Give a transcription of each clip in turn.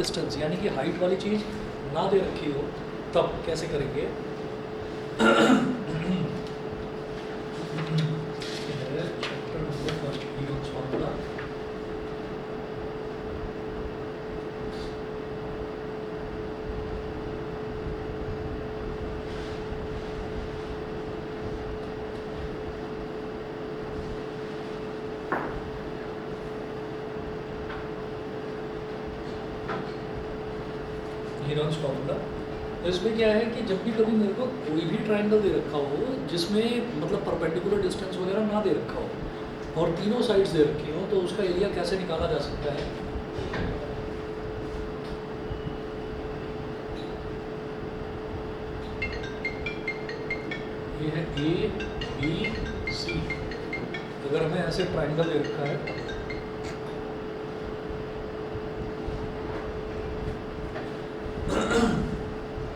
Distance यानी कि height वाली चीज़ ना दे रखी हो तब कैसे करेंगे। Chapter number first heroes formula. Heroes formula इसमें क्या है कि जब भी कभी मेरे को कोई भी ट्रायंगल दे रखा हो जिसमें मतलब परपेंडिकुलर डिस्टेंस वगैरह ना दे रखा हो और तीनों साइड्स दे रखी हो तो उसका एरिया कैसे निकाला जा सकता है। ये है ए बी सी। अगर हमें ऐसे ट्रायंगल दे रखा है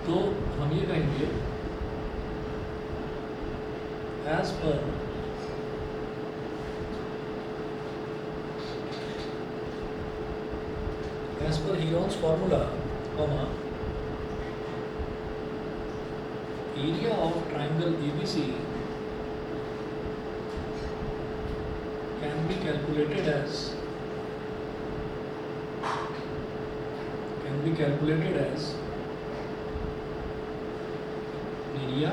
तो हम ये कहेंगे as per Heron's formula comma area of triangle ABC can be calculated as area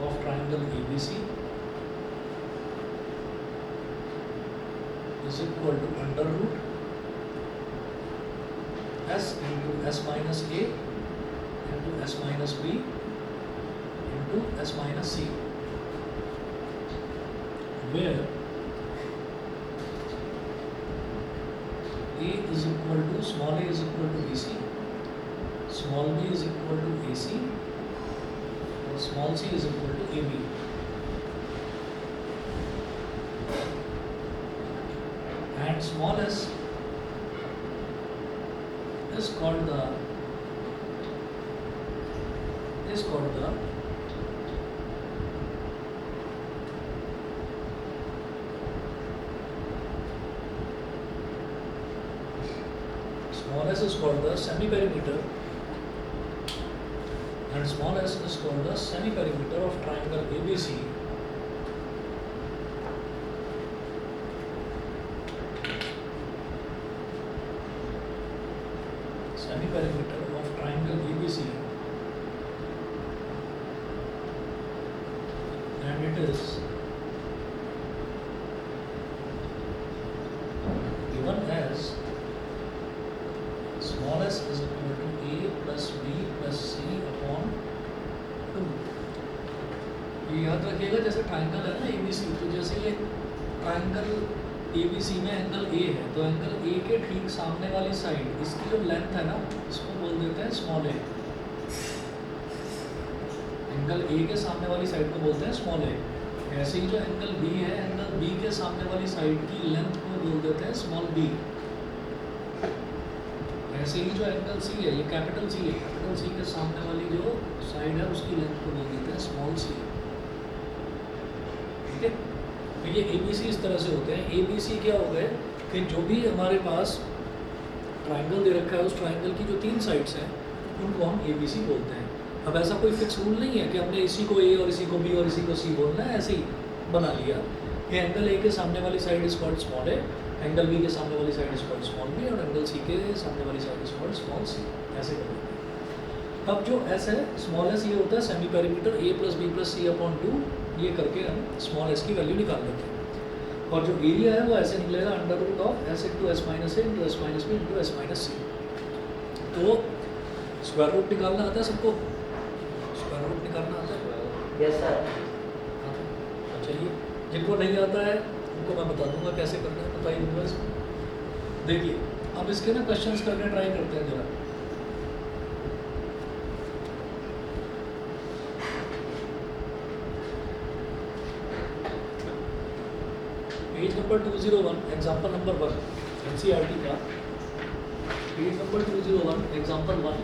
of triangle ABC is equal to under root S into S minus A into S minus B into S minus C, where A is equal to small a is equal to BC, small b is equal to AC और small c is equal to AB. And small s is called the semi-perimeter, and small s is called the semi-perimeter of triangle ABC. Semi-perimeter of triangle ABC, and it is given as small s is equal to A plus B plus C upon 2. ये याद रखिएगा जैसे triangle है ना ABC, तो जैसे ये triangle ABC में एंगल A है तो एंगल A के ठीक सामने वाली साइड इसकी जो लेंथ है ना इसको बोल देते हैं स्मॉल a। एंगल A के सामने वाली साइड को बोलते हैं स्मॉल a। ऐसे ही जो एंगल B है एंगल B के सामने वाली साइड की लेंथ को बोल देते हैं स्मॉल b। ऐसे ही जो एंगल C है ये कैपिटल C है, कैपिटल C के सामने वाली जो साइड है उसकी लेंथ को बोल देते हैं स्मॉल c। ठीक है, तो ये ABC इस तरह से होते हैं। ABC क्या हो गए कि जो भी हमारे पास ट्राइंगल दे रखा है उस ट्राइंगल की जो तीन साइड्स हैं उनको हम ABC बोलते हैं। अब ऐसा कोई फिक्स रूल नहीं है कि हमने इसी को A और इसी को B और इसी को C बोलना है, ऐसे ही बना लिया कि एंगल A के सामने वाली side is called small a, angle B के सामने वाली side is called small b और एंगल C के सामने वाली side is called small c। ऐसे कर लेते हैं। अब जो S है स्मॉल s ये होता है semi perimeter A plus B plus C upon 2, ये करके हम स्मॉल s की वैल्यू निकाल लेते हैं। और जो एरिया है वो ऐसे निकलेगा under root of S into S minus a into S minus b into S minus c। तो स्क्वायर रूट निकालना आता है सबको? स्क्वायर रूट निकालना आता है? Yes sir. चलिए, जिनको नहीं आता है उनको मैं बता दूंगा कैसे करना है, बताइए बस। देखिए अब इसके ना क्वेश्चंस करके ट्राई करते हैं जरा। Page number 201 example number 1 NCERT का page number 201 example 1।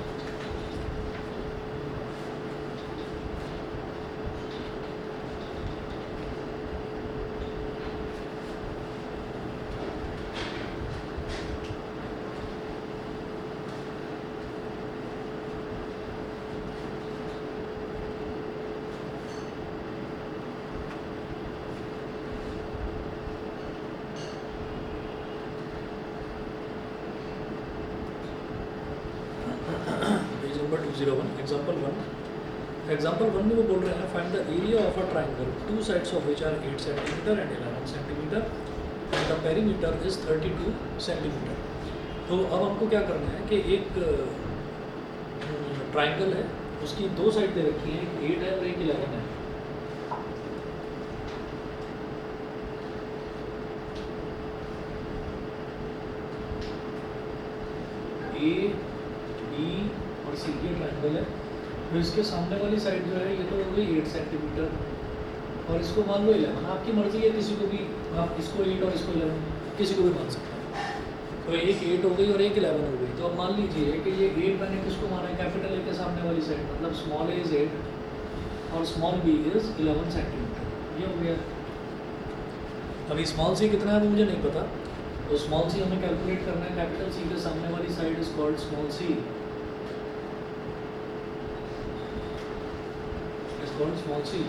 201 example one में वो बोल रहे हैं find the area of a triangle two sides of which are 8 centimetre and 11 centimetre and the perimeter is 32 centimetre. तो अब हमको क्या करना है कि एक ट्राइंगल है, उसकी दो साइड दे रखी है, एक 8 है और एक 11 है। ए बी और सी की ट्राइंगल है, तो इसके सामने वाली साइड जो है ये तो हो गई 8 सेंटीमीटर और इसको मान लो 11। आपकी मर्जी है, किसी को भी आप इसको 8 और इसको 11 किसी को भी मान सकते हैं। तो एक 8 हो गई और एक 11 हो गई। तो अब मान लीजिए कि ये 8 मैंने किसको माना है, कैपिटल ए के सामने वाली साइड, मतलब स्मॉल ए इज 8 और स्मॉल बी इज 11 सेंटीमीटर। ये हो गया। अभी स्मॉल सी कितना है वो मुझे नहीं पता, तो स्मॉल सी हमें कैलकुलेट करना है। कैपिटल सी के सामने वाली side is called small C, is called small C.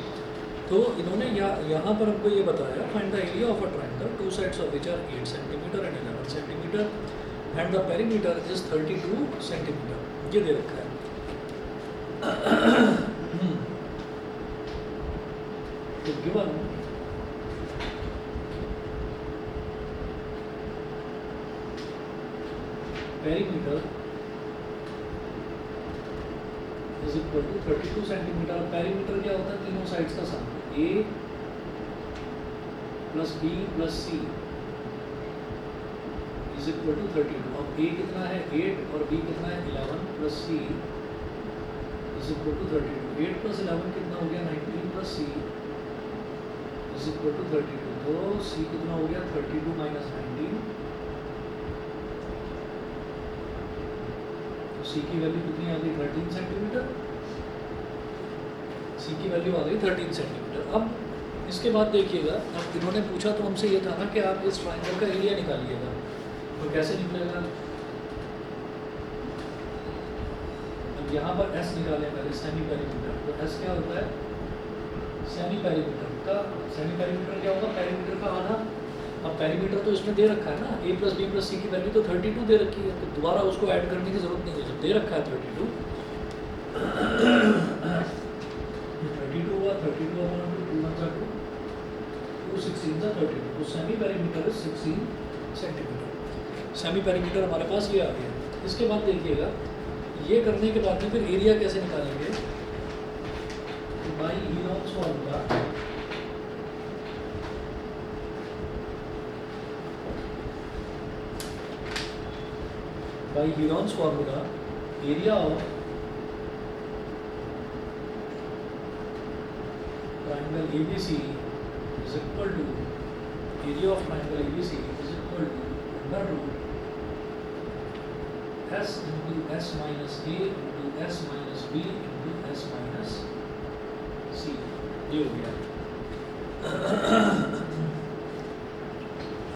तो इन्होंने यहाँ पर हमको ये बताया find the area of a triangle two sides of which are 8 centimetre and 11 centimetre and the perimeter is 32 centimetre. ये दे रखा है। तो given perimeter is equal to 32 centimetre. Perimeter क्या होता है, तीनों साइड्स का sum, A plus B plus C is equal to 32। अब ए कितना है 8 और बी कितना है 11 plus C is equal to 32। 8 plus 11 कितना हो गया 19 plus C is equal to 32। तो सी कितना हो गया 32 माइनस 19। सी की वैल्यू कितनी आ गई 13 सेंटीमीटर। सी की वैल्यू आ गई 13 सेंटीमीटर। अब इसके बाद देखिएगा, अब इन्होंने पूछा तो हमसे ये था ना कि आप इस ट्राइंगल का एरिया निकालिएगा। तो कैसे निकलेगा, अब यहाँ पर एस निकालें पहले, सेमी पेरीमीटर। तो एस क्या होता है सेमी पेरीमीटर का, सेमी पेरीमीटर क्या होगा पेरीमीटर का आधा। अब पेरीमीटर तो इसमें दे रखा है ना, ए प्लस बी प्लस सी की वैल्यू तो 32 दे रखी है, तो दोबारा उसको ऐड करने की जरूरत नहीं है, जब दे रखा है 32 हुआ 32 अपॉन 2 16 था 32। तो semi perimeter is 16 centimetre. Semi perimeter हमारे पास ये आ गया। इसके बाद देखिएगा, ये करने के बाद में फिर एरिया कैसे निकालेंगे, by Heron's formula by Heron's formula, area of triangle ABC is equal to area of triangle ABC is equal to under root S into S minus A into S minus B into S minus C। ये हो गया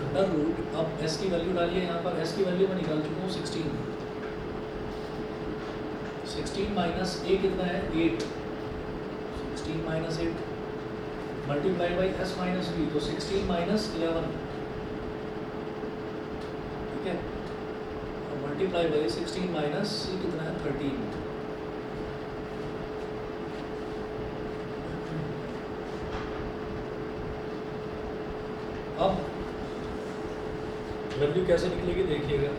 under root. अब s की value डालिए, यहाँ पर s की value मैं निकाल चुका हूँ 16। 16 माइनस a कितना है 8, 16 minus 8 multiply by s minus b, तो 16 माइनस 11, ठीक है। और मल्टीप्लाई बाई 16 माइनस c कितना है 13। अब वैल्यू कैसे निकलेगी देखिएगा,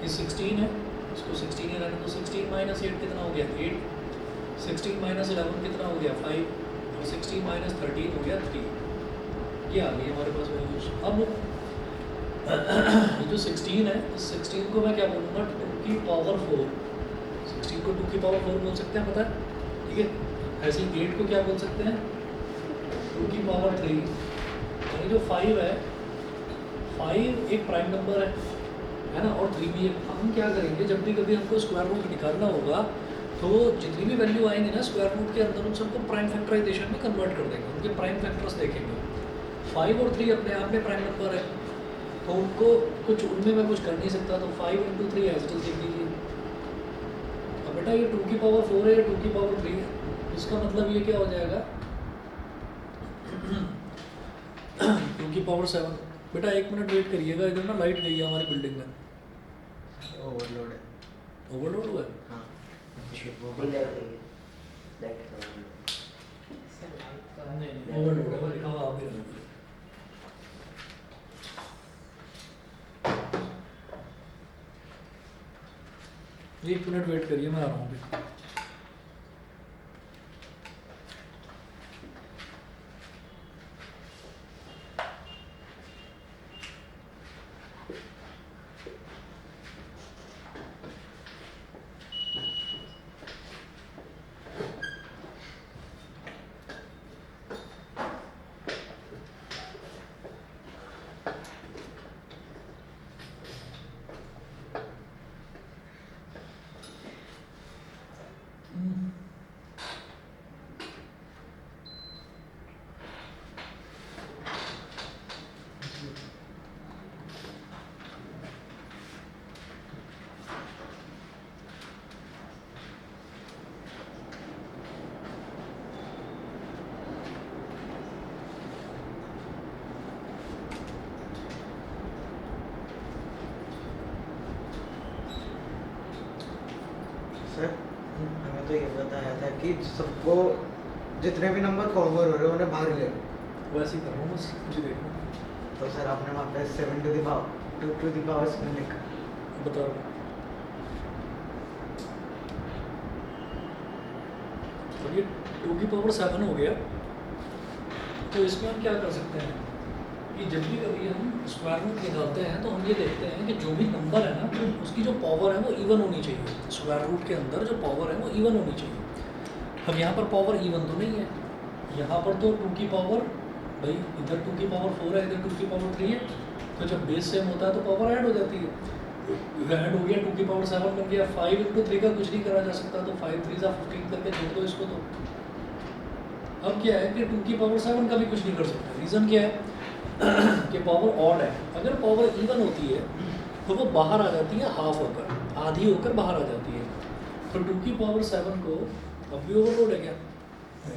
ये 16 है, इसको 16 ही रहने तो 16 माइनस 8 कितना हो गया 8, 16 माइनस 11 कितना हो गया 5 और 16 माइनस 13 हो गया 3। ये आ गई हमारे पास वैल्यूज। अब ये जो 16 है, इस 16 को मैं क्या बोलूँगा 2 की पावर 4। 16 को 2 की पावर 4 बोल सकते हैं, पता है, ठीक है। ऐसे ही 8 को क्या बोल सकते हैं 2 की पावर 3। यानी जो 5 है, 5 एक प्राइम नंबर है ना, और 3 भी एक। हम क्या करेंगे, जब भी कभी हमको स्क्वायर रूट निकालना होगा तो जितनी भी वैल्यू आएंगे ना स्क्वायर रूट के अंदर, उन सबको प्राइम फैक्टराइजेशन में कन्वर्ट कर देंगे, उनके प्राइम फैक्टर्स देखेंगे। 5 और 3 अपने आप में प्राइम नंबर है, तो उनको कुछ उनमें मैं कुछ कर नहीं सकता, तो 5 × 3 एज इट इज लिख दीजिए। अब बेटा ये 2 की पावर 4 है, 2 की पावर 3 है, इसका मतलब ये क्या हो जाएगा 2 की पावर 7। बेटा 1 मिनट वेट करिएगा, इधर ना लाइट गई है हमारी बिल्डिंग में, ओवरलोड है। ओवरलोड हुआ है? हाँ नहीं ओवरलोड है, वो लिखा हुआ आप ही रखो। एक मिनट वेट करिए, मैं आ रहा हूँ अभी। सर हमें तो ये बताया था कि सबको जितने भी नंबर फॉरवर्ड हो रहे हैं उन्हें बाहर ले लो। वैसे ही कर रहा हूँ बस, मुझे देखना। तो सर आपने वहाँ पे 7 to the power 7 लिखा। बता रहा हूँ। तो ये 2 की पावर 7 हो गया। तो इसमें हम क्या कर सकते हैं कि जब भी कभी हम स्क्वायर रूट निकालते हैं तो हम ये देखते हैं कि जो भी नंबर है ना, तो उसकी जो पावर है वो इवन होनी चाहिए। स्क्वायर रूट के अंदर जो पावर है वो इवन होनी चाहिए। अब यहाँ पर पावर इवन तो नहीं है, यहाँ पर तो 2 की पावर, भाई इधर 2 की पावर 4 है, इधर 2 की पावर 3 है, तो जब बेस सेम होता है तो पावर ऐड हो जाती है। ऐड हो गया, 2 की पावर 7 बन गया। 5 into 3 का कुछ नहीं करा जा सकता, तो 5 3 15 करके जोड़ दो इसको। तो अब क्या है कि 2 की पावर 7 का भी कुछ नहीं कर सकते। रीज़न क्या है कि पावर ऑड है। अगर पावर इवन होती है तो वो बाहर आ जाती है हाफ होकर, आधी होकर बाहर आ जाती है। तो 2 की पावर 7 को अब भी ओवरलोड है क्या?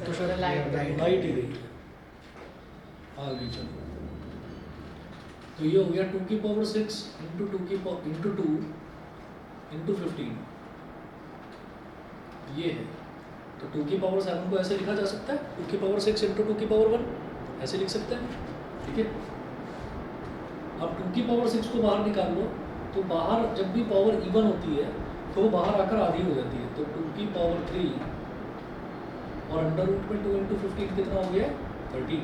तो शायद लाइट ही गई है, आगे चलो। तो ये हो गया 2 की पावर 6 इंटू 2 इंटू 15, ये है। तो 2 की पावर 7 को ऐसे लिखा जा सकता है, 2 की पावर 6 इंटू 2 की पावर 1, ऐसे लिख सकते हैं। ठीक है, अब 2 की पावर 6 को बाहर निकाल लो, तो बाहर जब भी पावर इवन होती है तो वो बाहर आकर आधी हो जाती है। तो 2 की पावर 3 और अंडर रूट में 2 इंटू 15 कितना हो गया? 30।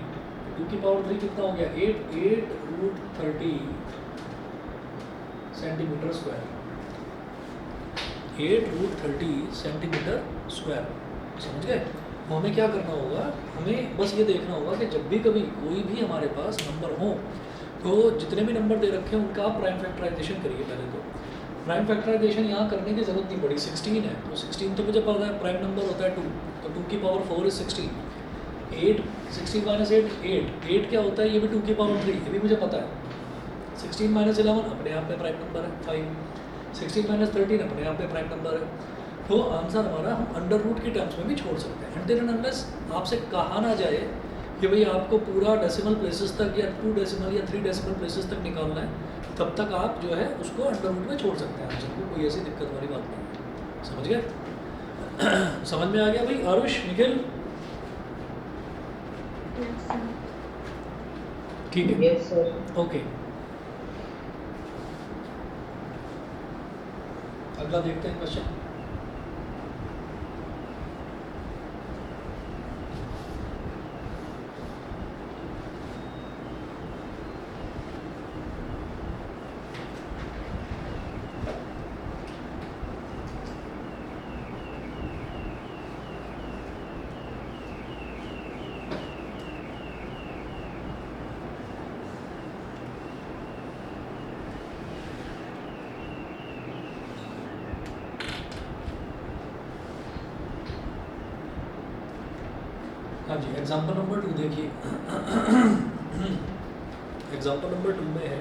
2 की पावर 3 कितना हो गया? 8 root 30 centimetre square. 8 root 30 centimetre square, समझ गए? तो हमें क्या करना होगा, हमें बस ये देखना होगा कि जब भी कभी कोई भी हमारे पास नंबर हो, तो जितने भी नंबर दे रखे हैं उनका आप प्राइम फैक्टराइजेशन करिए। पहले तो प्राइम फैक्टराइजेशन यहाँ करने की ज़रूरत नहीं पड़ी। 16 है तो 16 तो मुझे पता है प्राइम नंबर होता है 2, तो 2 की पावर 4 इज 16। 8 16 माइनस 8 क्या होता है? ये भी 2 की पावर 3, ये भी मुझे पता है। 16 माइनस 11 अपने आप में प्राइम नंबर है 5। 16 माइनस 13 अपने आप में प्राइम नंबर है। तो आंसर हमारा हम अंडर रूट के टर्म्स में भी छोड़ सकते हैं। अनटिल एंड अनलेस आपसे कहा ना जाए कि भाई आपको पूरा डेसिमल प्लेसेस तक या 2 डेसिमल या 3 डेसिमल प्लेसेस तक निकालना है, तब तक आप जो है उसको अंडर रूट में छोड़ सकते हैं आंसर को। कोई ऐसी दिक्कत वाली बात नहीं है। समझ गए? समझ में आ गया भाई? आरुष, निखिल, ठीक है? Yes sir. ओके, अगला देखते हैं क्वेश्चन। हाँ जी, एग्जाम्पल नंबर 2 देखिए। एग्जाम्पल नंबर 2 में है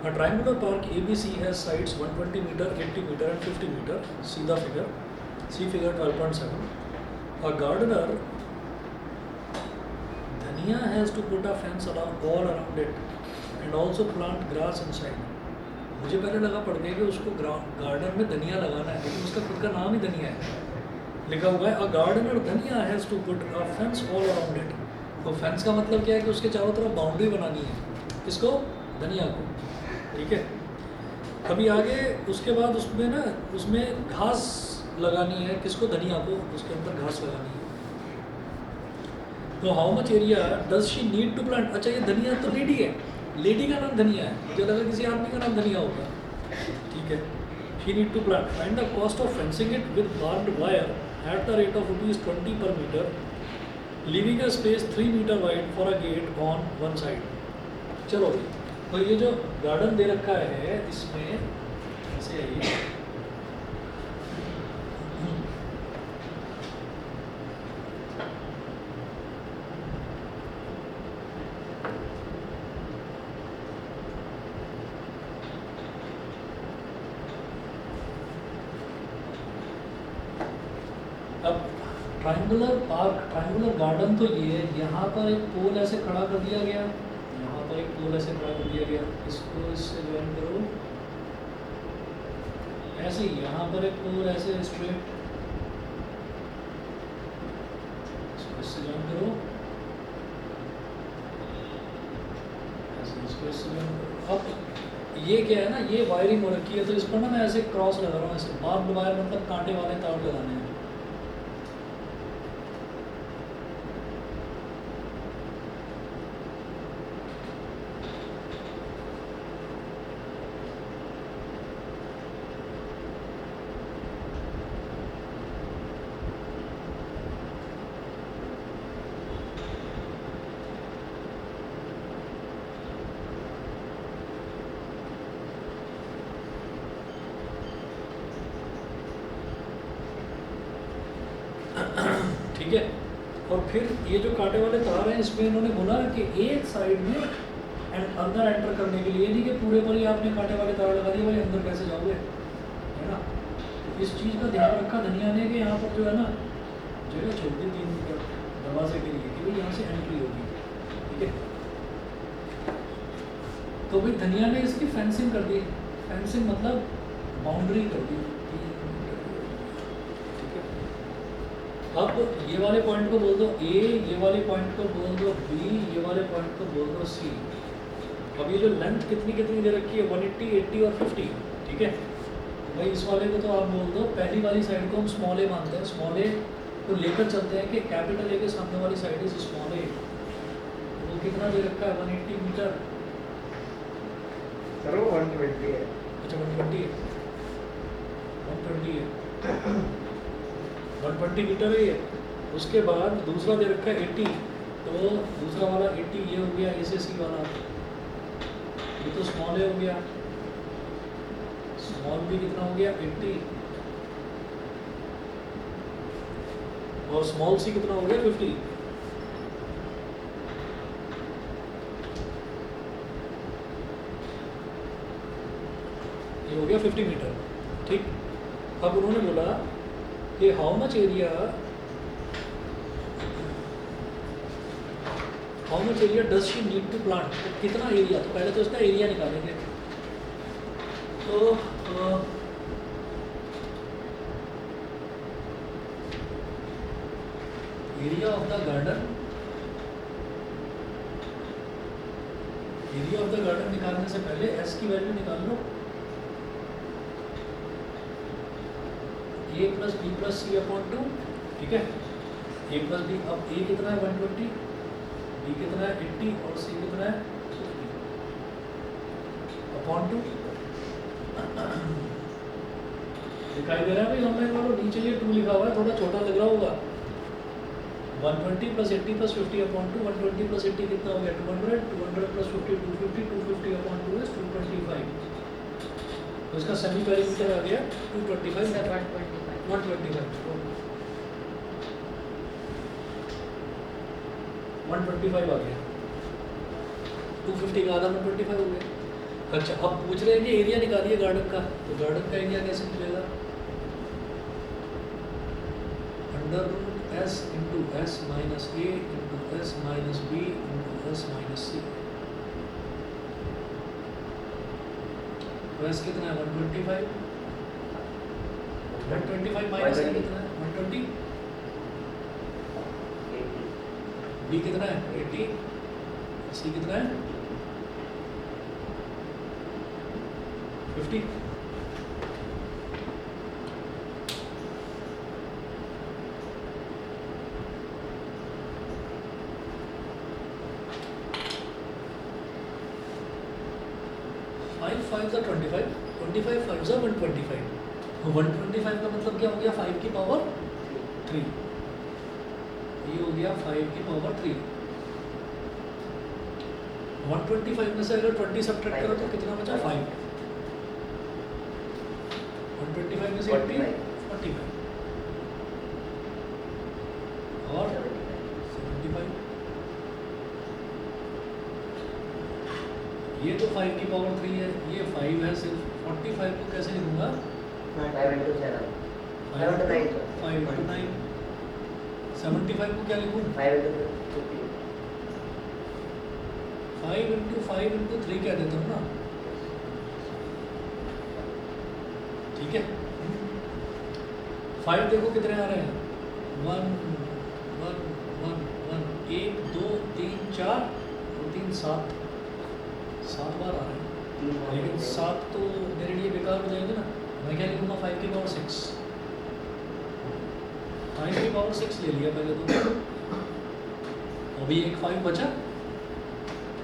a triangular park ABC has sides 120 metre, 80 metre and 50 metre. See the figure, see figure 12.7। A gardener Dhania has to put a fence all around it and also plant grass inside. मुझे पहले लगा पड़ गया कि उसको garden में धनिया लगाना है, लेकिन उसका खुद का नाम ही धनिया है, लिखा हुआ है a gardener Dhania has to put a fence all around it. तो फेंस का मतलब क्या है कि उसके चारों तरफ बाउंड्री बनानी है, किसको, धनिया को, ठीक है। अभी आगे उसके बाद उसमें ना, उसमें घास लगानी है, किसको, धनिया को, उसके अंदर घास लगानी है। तो how much area does she need to plant. अच्छा ये धनिया तो लेडी है, लेडी का नाम धनिया है, मुझे लगा किसी आदमी का नाम धनिया होगा, ठीक है। She need to plant, find the cost of fencing it with barbed wire at the rate of ₹20 per meter, leaving a space 3 meter wide for a gate on one side। चलो तो ये जो गार्डन दे रखा है इसमें ऐसे है ये, अब ट्रायंगुलर पार्क, ट्रायंगुलर गार्डन तो ये है, यहाँ पर एक पोल ऐसे खड़ा कर दिया गया, यहाँ पर एक पोल ऐसे खड़ा कर दिया गया, इसको इससे ज्वाइन करो, ऐसे ही यहाँ पर एक पोल ऐसे स्ट्रेट, इसको इससे ज्वाइन करो, ऐसे इसको इससे ज्वाइन करो। अब ये क्या है ना, ये वायरिंग हो रखी है, तो इस पर ना मैं ऐसे क्रॉस लगा रहा हूँ, ऐसे बार्ब्ड वायर मतलब कांटे वाले तार लगाने हैं। ठीक है। और फिर ये जो कांटे वाले तार हैं, इसमें इन्होंने बोला कि एक साइड में अंदर एंटर करने के लिए, नहीं कि पूरे पर ही आपने कांटे वाले तार लगा दिए, भाई अंदर कैसे जाओगे, है ना। इस चीज़ का ध्यान रखा धनिया ने कि यहाँ पर जो है ना जगह छोड़ दी 3 मीटर दरवाजे के लिए, कि भाई यहाँ से एंट्री होगी, ठीक है। तो भाई धनिया ने इसकी फेंसिंग कर दी, फेंसिंग मतलब बाउंड्री कर दी, अब ये वाले पॉइंट को बोल दो ए, ये वाले पॉइंट को बोल दो बी, ये वाले पॉइंट को बोल दो सी। अब ये जो लेंथ कितनी कितनी दे रखी है, 180, 80 और 50, ठीक है। भाई इस वाले को तो आप बोल दो, पहली वाली साइड को हम स्मॉल ए मानते हैं, स्मॉल ए को लेकर चलते हैं कि कैपिटल ए के सामने वाली साइड इज स्मॉल ए। वो कितना दे रखा है, 180 मीटर, सर वो 120 है। अच्छा 120 है, 120 है, 120 मीटर है ये। उसके बाद दूसरा दे रखा है 80, तो दूसरा वाला 80 ये हो गया, ए से सी वाला, ये तो स्मॉल ए हो गया, स्मॉल बी कितना हो गया 80, और स्मॉल सी कितना हो गया 50। ये हो गया 50 मीटर, ठीक। अब उन्होंने बोला कि how much area does she need to plant, तो कितना एरिया, तो पहले तो इसका एरिया निकालेंगे। तो area of the garden, area of the garden निकालने से पहले एस की वैल्यू निकाल लो, ए plus B plus C upon 2, ठीक है। ए प्लस बी, अब ए कितना है 120, बी कितना है 80 और सी कितना है 50 अपॉन 2। दिखाई दे रहा है भाई ऑनलाइन वालों, नीचे ये 2 लिखा हुआ है, थोड़ा छोटा लग रहा होगा। 120 प्लस 80 प्लस 50 अपॉन 2, 120 प्लस 80 कितना हो गया 200, 200 प्लस 50 250, 250 अपॉन 2 इज 225। तो इसका सेमी पेरीमीटर आ गया 225, 125 आ गया, 250 का आधा 125 हो गया। अच्छा अब पूछ रहे हैं कि एरिया निकालिए गार्डन का, तो गार्डन का एरिया कैसे मिलेगा, under root S into S minus A into S minus B into S minus C. तो एस कितना है 125, 125 माइनस ए कितना है 120, बी कितना है 80, सी कितना है 50। फाइव फाइव सा 25, 25 फाइव सा 125, 125 का मतलब क्या हो गया 5 की पावर 3, ये हो गया 5 की पावर 3। 125 में से अगर 20 सब्ट्रैक्ट करो तो कितना बचा 5, 125 में से 80 45 और 75, ये तो 5 की पावर 3 है, ये 5 है सिर्फ। 45 को कैसे लिखूंगा 5 into 7, 5 into 9, 75 को क्या लिखूँ 5 into 50, 5 into 5 into 3 कह देता हूँ ना, ठीक है। 5 देखो कितने आ रहे हैं 1 1 1 1 1 2 3 4 और 3 7 बार आ रहे हैं, लेकिन 7 तो मेरे लिए बेकार हो जाएंगे ना। मैं क्या लिखूँगा 5 की पावर 6, 5 की पावर 6 ले लिया पहले तो, अभी एक 5 बचा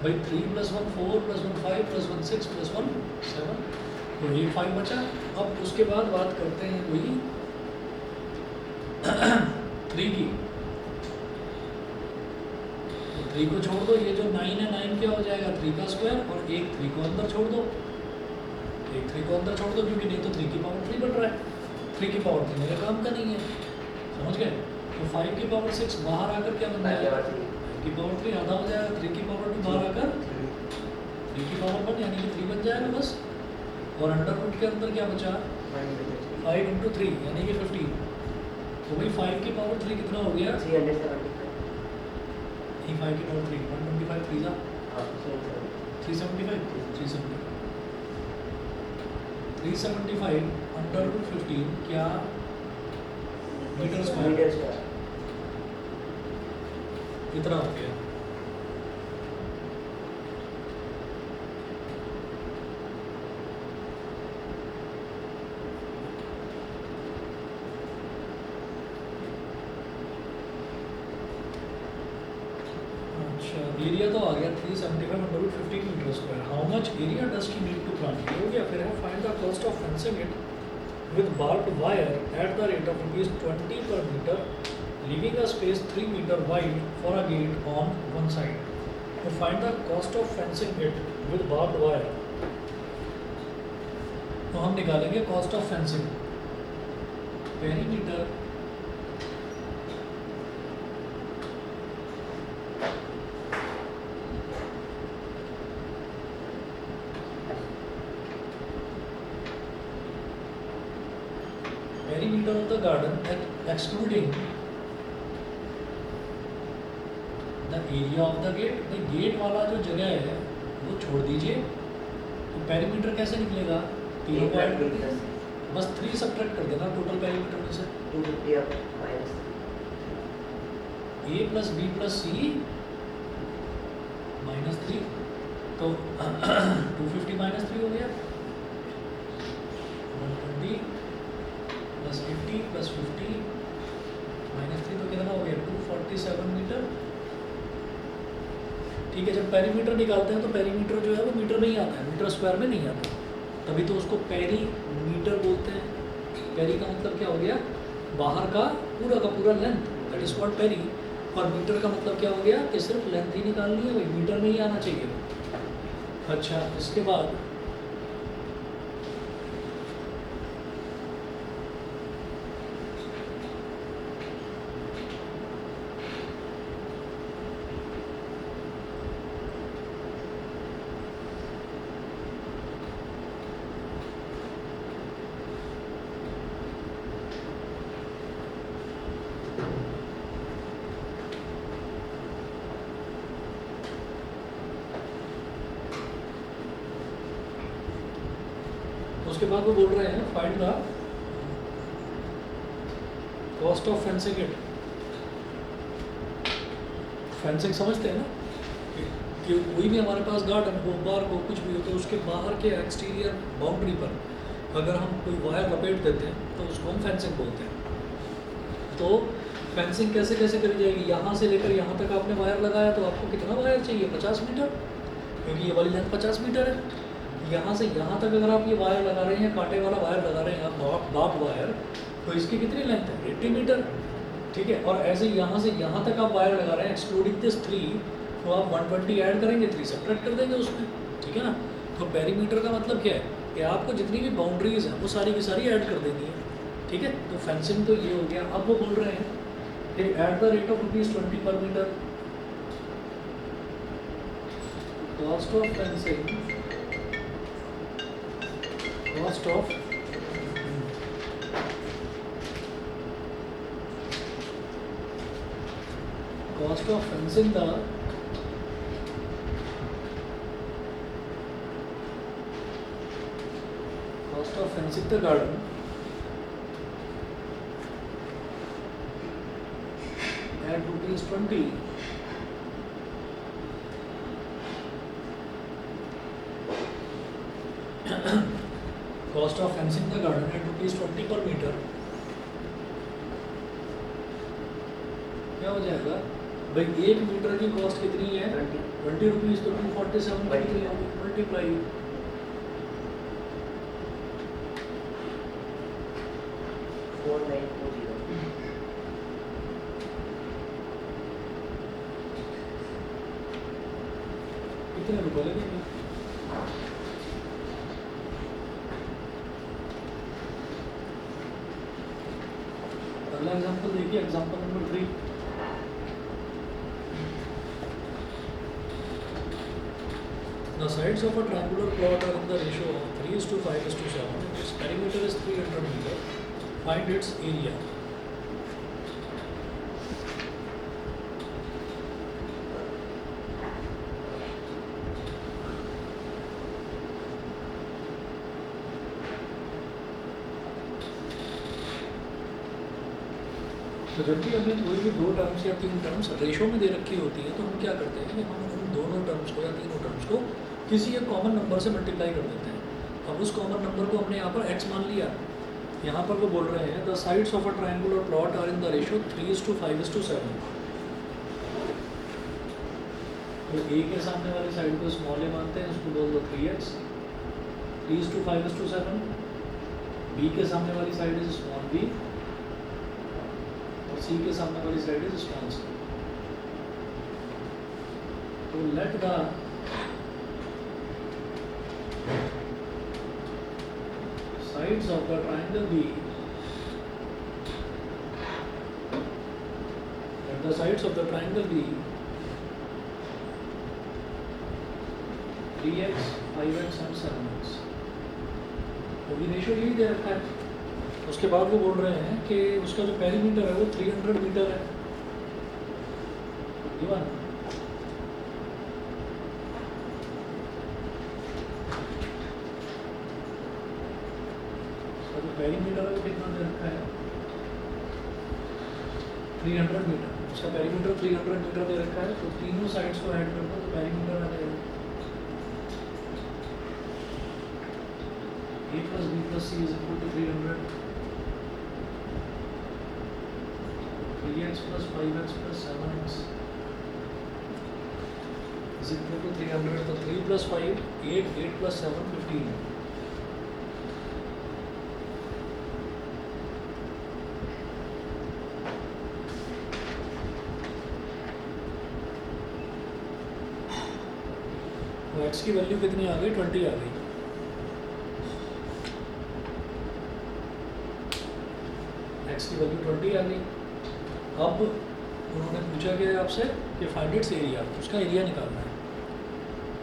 भाई, 3 + 1 4 + 1 5 + 1 6 + 1 7, तो एक 5 बचा। अब उसके बाद बात करते हैं कोई 3 की, तो 3 को छोड़ दो, ये जो 9 है 9 क्या हो जाएगा 3 का स्क्वायर, और एक 3 को अंदर छोड़ दो, एक 3 को अंदर छोड़ दो, क्योंकि नहीं तो 3 की पावर 3 बन रहा है, 3 की पावर 3 मेरे काम का नहीं है, समझ गए। तो 5 की पावर 6 बाहर आकर क्या बन जाएगा 5 की पावर 3 आधा हो जाएगा, 3 की पावर 2 बाहर आकर 3 की पावर 1 यानी कि 3 बन जाएगा बस, और अंडर रूट के अंदर क्या बचा 5 into 3 यानी कि 15। तो भाई 5 की पावर 3 कितना हो गया 375, 5 की पावर 3 125 3 जा 375 375 अंडर रूट 15 क्या मीटर स्क्वायर कितना हो गया। अच्छा एरिया तो आ गया 375 under root 15 metre square. How much area does she need to plant, ये हो गया। फिर है find the cost of fencing it with barbed wire at the rate of ₹20 per meter, leaving a space 3 meter wide for a gate on one side. To find the cost of fencing it with barbed wire, तो हम निकालेंगे cost of fencing perimeter perimeter of the garden excluding the area of the gate। भाई gate वाला जो जगह है वो छोड़ दीजिए, तो पेरीमीटर कैसे निकलेगा, तीनों को ऐड कर दीजिए, बस 3 सब्ट्रैक्ट कर देना टोटल पेरीमीटर में से, 250 minus a + b + c -3, तो 250 - 3 हो गया, 120 + 80 + 50 -3 तो कितना हो गया 247 मीटर। ठीक है, जब पेरीमीटर निकालते हैं तो पेरीमीटर जो है वो मीटर में ही आता है, मीटर स्क्वायर में नहीं आता, तभी तो उसको पेरीमीटर बोलते हैं। पेरी का मतलब क्या हो गया, बाहर का पूरा length, that is called peri. और मीटर का मतलब क्या हो गया कि सिर्फ लेंथ ही निकालनी है, भाई मीटर में ही आना चाहिए। अच्छा इसके बाद उसके बाद वो बोल रहे हैं find the cost of fencing it. Fencing समझते हैं ना कि कोई भी हमारे पास गार्डन हो, बार हो, कुछ भी हो, तो उसके बाहर के एक्सटीरियर बाउंड्री पर अगर हम कोई वायर लपेट देते हैं तो उसको हम फेंसिंग बोलते हैं। तो फेंसिंग कैसे कैसे करी जाएगी, यहाँ से लेकर यहाँ तक आपने वायर लगाया तो आपको कितना वायर चाहिए, 50 मीटर, क्योंकि ये वाली लेंथ 50 मीटर है। यहाँ से यहाँ तक अगर आप ये वायर लगा रहे हैं, कांटे वाला वायर लगा रहे हैं आप, बाप वायर, तो इसकी कितनी लेंथ है, 80 मीटर, ठीक है। और ऐसे यहाँ से यहाँ तक आप वायर लगा रहे हैं एक्सक्लूडिंग दिस 3, तो आप 120 ऐड करेंगे, 3 सब्ट्रैक्ट कर देंगे उसमें, ठीक है ना। तो पेरीमीटर का मतलब क्या है कि आपको जितनी भी बाउंड्रीज हैं वो सारी की सारी ऐड कर देनी है, ठीक है। तो फेंसिंग तो ये हो गया। अब वो बोल रहे हैं कि एट द रेट ऑफ ₹20 पर metre, cost of fencing, cost of fencing the garden at ₹20. Cost of fencing the garden at ₹20 per meter क्या हो जाएगा भाई, 1 मीटर की कॉस्ट कितनी है, 20 रुपीज़, तो 247 कितनी होगी, मल्टीप्लाई 4940 कितने रुपए लगेंगे। अगला एग्जांपल देखिए, example number 3। The sides of a triangular plot are in the ratio of 3:5:7. Its perimeter is 300 meter. Find its area. तो जब भी हमें कोई भी 2 टर्म्स या 3 टर्म्स रेशो में दे रखी होती है तो हम क्या करते हैं कि हम उन दोनों टर्म्स को या तीनों टर्म्स को किसी एक कॉमन नंबर से मल्टीप्लाई कर देते हैं। अब उस कॉमन नंबर को हमने यहाँ पर x मान लिया। यहाँ पर वो बोल रहे हैं the sides of a triangular plot are in the ratio 3:5:7। तो a के सामने वाली साइड को स्मॉल a मानते हैं, उसको बोल दो 3x, 3:5:7। b के सामने वाली साइड इज स्मॉल b, और c के सामने वाली साइड इज स्मॉल c। तो let the sides of the triangle be, let the sides of the triangle be 3x, 5x and 7x। तो भी रेशियो यही दे रखा है। उसके बाद वो बोल रहे हैं कि उसका जो पेरीमीटर है वो 300 मीटर है। गिवन तो पेरीमीटर है वो कितना दे रखा है, 300 मीटर। उसका पेरीमीटर 300 मीटर दे रखा है। तो तीनों साइड्स को ऐड कर दो तो पेरीमीटर आ जाएगा a plus b plus c is equal to 300, 3x plus 5x plus 7x is equal to 300। तो 3 plus 5 8, 8 plus 7 15। तो x की वैल्यू कितनी आ गई, 20 आ गई। x की वैल्यू 20 आ गई। अब उन्होंने पूछा कि आपसे कि फाइंड इट्स एरिया, उसका एरिया निकालना है।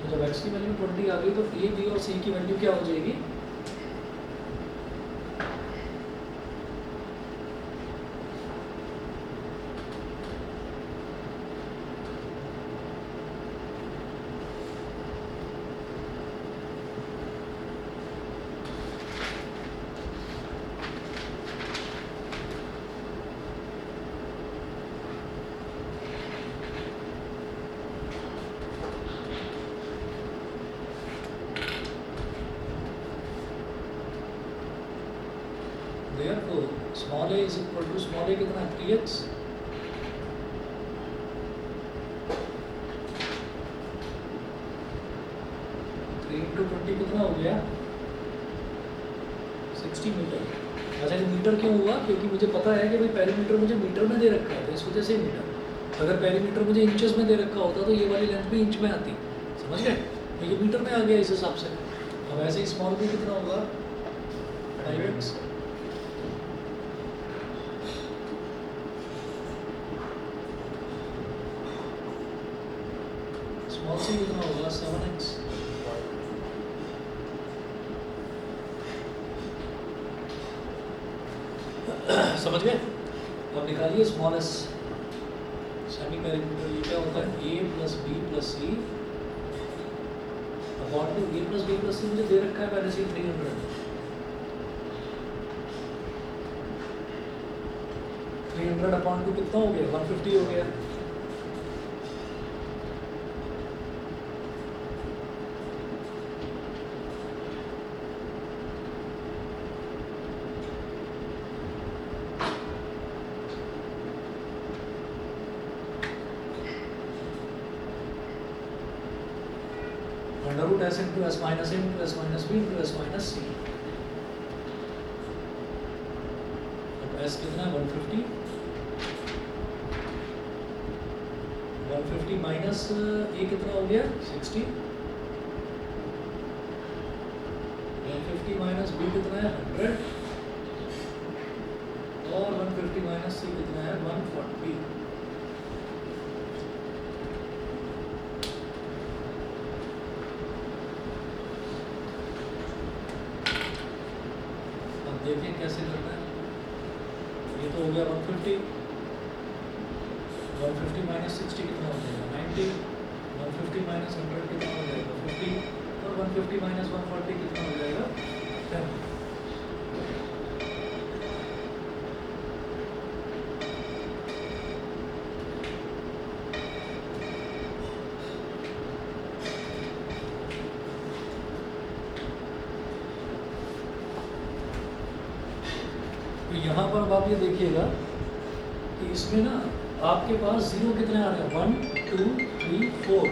तो जब x की वैल्यू 20 आ गई तो a, b और c की वैल्यू क्या हो जाएगी, therefore small a is equal to small a कितना 3x, 3 into 20 कितना हो गया 60 मीटर। अच्छा ये मीटर क्यों हुआ? क्योंकि मुझे पता है कि भाई पेरीमीटर मुझे मीटर में दे रखा है, तो इस वजह से मीटर। अगर पेरीमीटर मुझे इंचेस में दे रखा होता तो ये वाली लेंथ भी इंच में आती, समझ गए? तो ये मीटर में आ गया इस हिसाब से। अब ऐसे ही स्मॉल भी कितना होगा 5x, स्मॉल सी कितना होगा 7x, समझ गए? अब निकालिए स्मॉल एस सेमी पेरीमीटर। ये क्या होता है a plus B plus C upon two a plus B plus C मुझे दे रखा है पहले से 300। 300 अपॉन टू कितना हो गया 150 हो गया। Under root S into S minus A into S minus B into S minus C. अब एस कितना है 150, 150 माइनस ए कितना हो गया 60, 150 माइनस बी कितना है 100 और 150 माइनस सी कितना है 140। देखिए कैसे करना है। ये तो हो गया 150, 150 माइनस 60 कितना हो जाएगा 90, 150 माइनस 100 कितना हो जाएगा 50 और 150 माइनस 140 कितना हो जाएगा 10। तो यहाँ पर अब आप ये देखिएगा कि इसमें ना आपके पास जीरो कितने आ रहे हैं 1 2 3 4।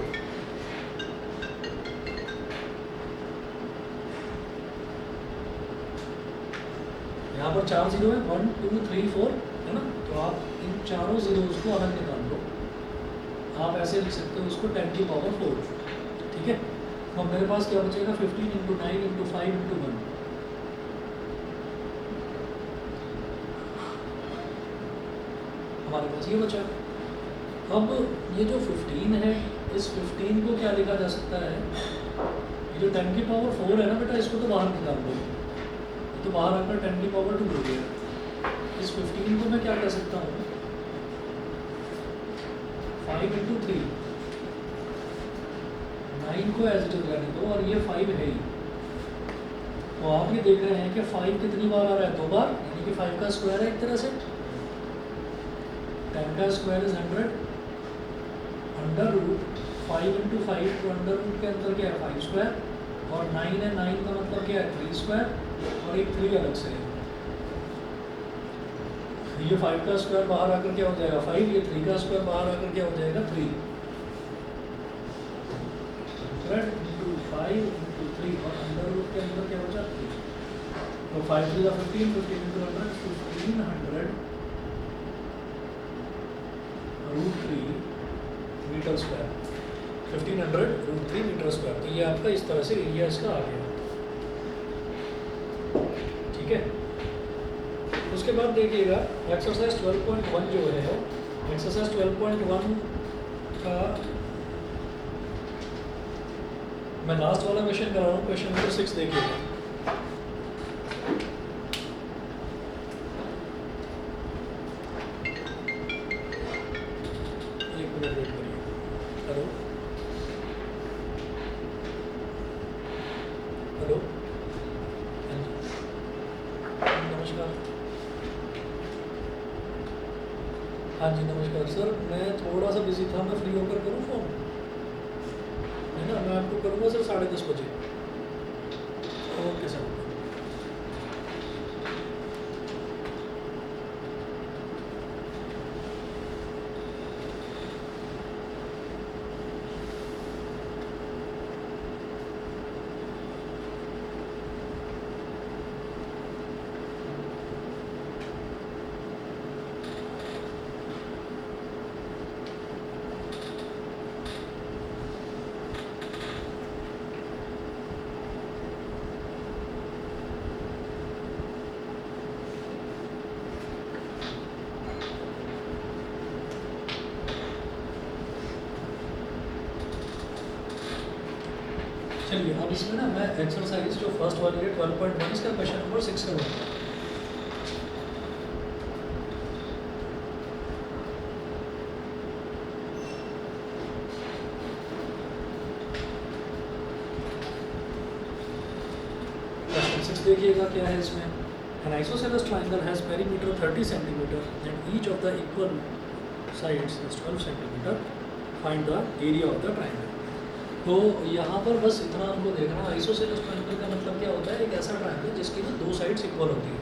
यहाँ पर 4 जीरो है 1 2 3 4 है ना। तो आप इन चारों जीरोज को अलग निकाल लो। आप ऐसे लिख सकते हो उसको 10 की पावर 4, ठीक है। तो मेरे पास क्या बचेगा 15 इंटू 9 इंटू 5 इंटू 1। हमारे पास ये बचा। अब ये जो 15 है इस 15 को क्या लिखा जा सकता है, ये जो 10 की पावर 4 है ना बेटा, इसको तो बाहर निकाल दो। तो बाहर आकर 10 की पावर 2 हो गया। इस 15 को मैं क्या कह सकता हूँ 5 इंटू 3, 9 को एज इट इज रहने दो और ये 5 है ही। तो आप ये देख रहे हैं कि 5 कितनी बार आ रहा है 2 बार, यानी कि 5 का स्क्वायर है एक तरह से। 10 का square is 100, under root 5 into 5, तो अंडर रूट के अंदर क्या है 5 स्क्वायर और 9 है, 9 का मतलब क्या है 3 स्क्वायर और एक 3 अलग से है। ये 5 का स्क्वायर बाहर आकर क्या हो जाएगा 5, ये 3 का स्क्वायर बाहर आकर क्या हो जाएगा 3। 100 इंटू 5 इंटू 3 और अंडर रूट के अंदर क्या बचा 3। तो 5 3 का 15, 15 into 100 1500 root 3 metre square, 1500 root 3 metre square. तो ये आपका इस तरह से एरिया इसका आ गया, ठीक है। उसके बाद देखिएगा एक्सरसाइज 12.1 जो है, एक्सरसाइज 12.1 का मैं लास्ट वाला क्वेश्चन करा रहा हूँ। क्वेश्चन नंबर 6 देखिएगा। हेलो हेलो, नमस्कार। हाँ जी नमस्कार सर, मैं थोड़ा सा बिजी था, मैं फ्री होकर करूँ फ़ोन, है ना। मैं आपको करूँगा सर 10:30 बजे। Okay sir. चलिए अब इसमें ना मैं एक्सरसाइज जो फर्स्ट वाली है 12.1 इसका क्वेश्चन नंबर 6 करूँगा। क्वेश्चन 6 देखिएगा क्या है इसमें। An isosceles triangle has perimeter 30 centimeter and each of the equal sides is 12 centimeter. Find the area of the triangle. तो यहाँ पर बस इतना हमको देखना है, आइसोसेलेस ट्रायंगल का मतलब क्या होता है, एक ऐसा ट्रायंगल जिसकी ना दो साइड्स इक्वल होती है।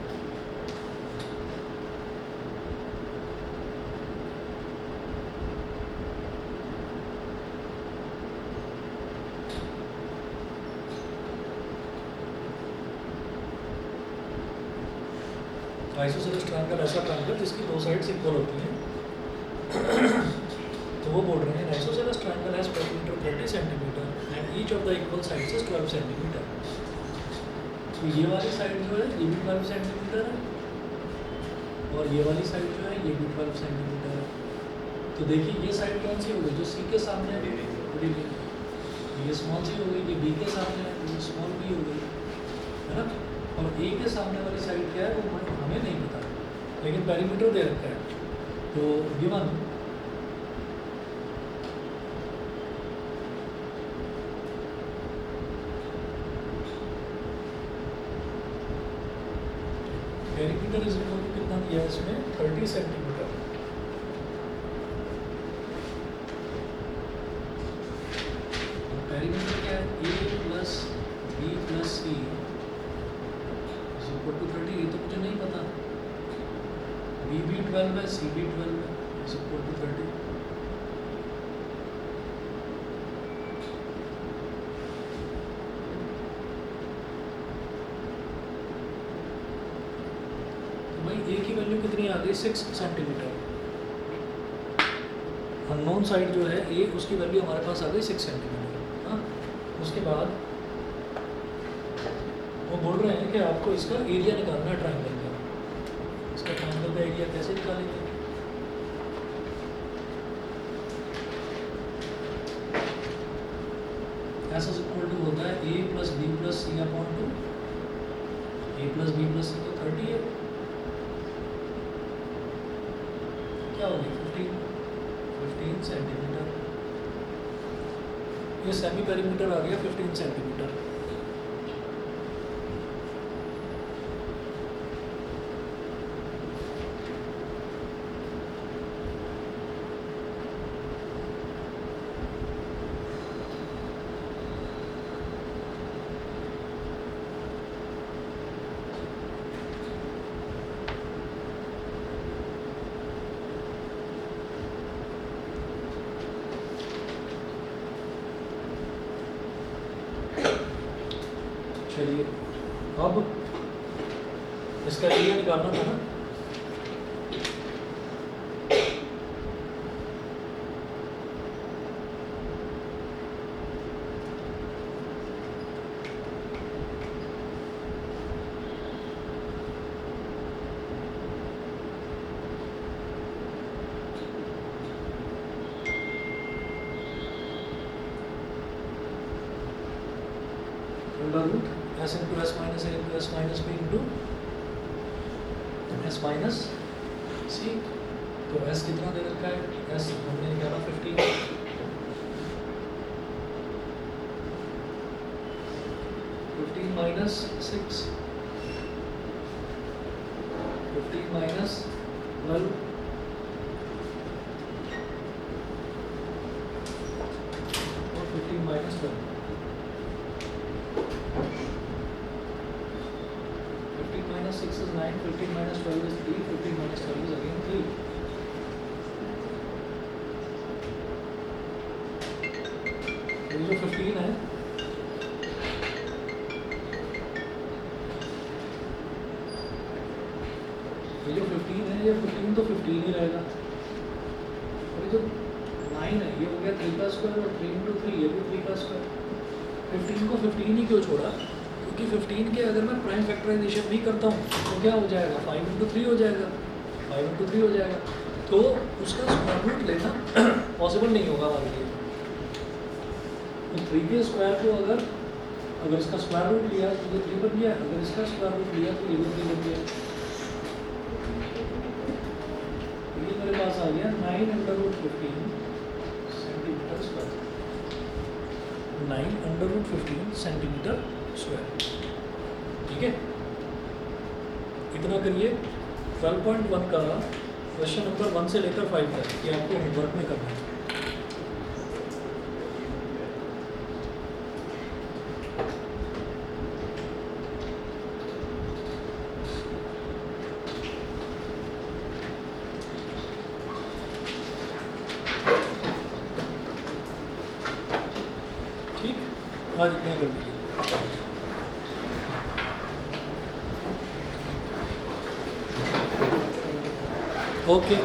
आइसोसेलेस ट्रायंगल ऐसा ट्रायंगल जिसकी दो साइड्स इक्वल होती हैं। तो वो बोल रहे हैं isosceles triangle has perimeter 30 centimetre and each of the equal sides is 12 centimetre. तो ये वाली साइड जो है ये भी 12 सेंटीमीटर है और ये वाली साइड जो है ये भी 12 सेंटीमीटर है। तो देखिए ये साइड कौन सी होगी, जो सी के सामने है, ये स्मॉल सी हो गई, ये बी के सामने है, ये स्मॉल बी हो गई, है ना। और ए के सामने वाली साइड क्या है वो हमें नहीं पता, लेकिन पेरीमीटर दे रखा है। तो given perimeter is equal to कितना दिया है इसमें 30 सेंटीमीटर। पेरीमीटर क्या है A plus B plus C is equal to 30। ये तो मुझे नहीं पता, बी भी 12 है सी भी 12 है इज इक्वल टू 30। भाई ए की वैल्यू कितनी आ गई 6 सेंटीमीटर। अननोन साइड जो है ए उसकी वैल्यू हमारे पास आ गई 6 सेंटीमीटर। हाँ, उसके बाद वो बोल रहे हैं कि आपको इसका एरिया निकालना है ट्रायंगल का। इसका ट्रायंगल का एरिया कैसे निकालेंगे, ऐसा इक्वल टू होता है A plus B plus C upon 2। A plus B plus सी तो 30 है, क्या होगी 15 सेंटीमीटर। ये सेमी पेरीमीटर आ गया 15 सेंटीमीटर। चलिए अब इसका एरिया निकालना था ना। Under root s into s minus a into s minus b into s minus c। तो s कितना दे रखा है, s हमने निकाला 15 minus 6 15 minus 12 और 15 minus 12। 15 minus 6 is 9, 15 minus 12 is 3, 15 minus 12 is again 3। ये जो 15 है ये जो 15 है ये 15 तो 15 ही रहेगा। और ये जो 9 है ये हो गया 3 का स्क्वायर और 3 into 3 ये भी 3 का स्क्वायर। 15 को 15 ही क्यों छोड़ा, क्योंकि 15 के अगर मैं प्राइम फैक्टराइजेशन भी करता हूँ तो क्या हो जाएगा 5 into 3 हो जाएगा, 5 into 3 हो जाएगा। तो उसका स्क्वायर रूट लेना पॉसिबल नहीं होगा हमारे लिए। तो 3 के स्क्वायर को अगर अगर इसका स्क्वायर रूट लिया तो ये 3 बन गया, अगर इसका स्क्वायर रूट लिया तो ये भी 3 बन गया। ये मेरे पास आ गया 9√15 सेंटीमीटर स्क्वायर, 9√15 सेंटीमीटर स्क्वायर। ठीक है, इतना करिए। 12.1 का क्वेश्चन नंबर 1 से लेकर 5 तक ये आपको होमवर्क में करना है। ठीक, आज इतना कर दीजिए। ओके।